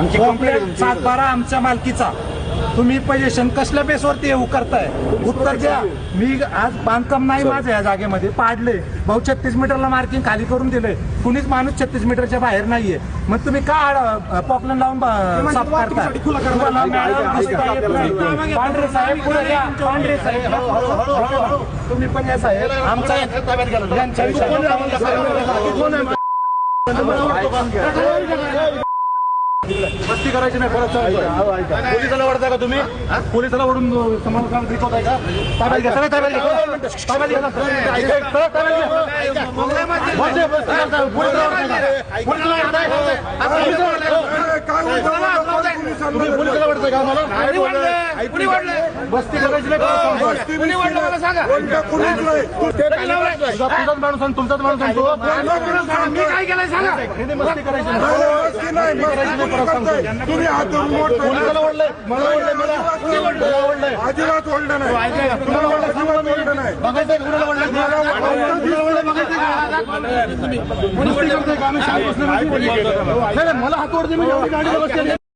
सातबारा आमच्या मालकीचा, तुम्ही पोझिशन कसल्या बेसवरती येऊ करताय? उत्तर द्या. मी आज बांधकाम नाही माझं या जागेमध्ये पाडले, भाऊ 36 मीटरला मार्किंग खाली करून दिले, कुणीच माणूस 36 मीटरच्या बाहेर नाहीये. मग तुम्ही का पॉपलन लावून साफ करताय? पांढरे साहेब पुढे द्या. पांढरे साहेब तुम्ही पण या साहेब आमचा यांच्या मस्ती करायची नाही. परत पोलिसाला ओढताय का तुम्ही? पोलिसाला ओढून समाज शिकवताय का? ताब्यात घ्या, सगळं ताब्यात घ्या. पोलिसाला ओढताय का मला? मस्ती करायची नाही. तुझाच माणूस आणि तुमचाच माणूस सांगतो. मी काय केलंय सांगा. मस्ती करायची नाही. तुम्ही हातून पोलिसाला ओढलंय, मला ओढलंय, मला ओढलंय, अजिबात ओढलं नाही. तुम्हाला ओढलं नाही. बघायचंय कुणाला ओढलंय? मला हात ओढते मी एवढी गाडी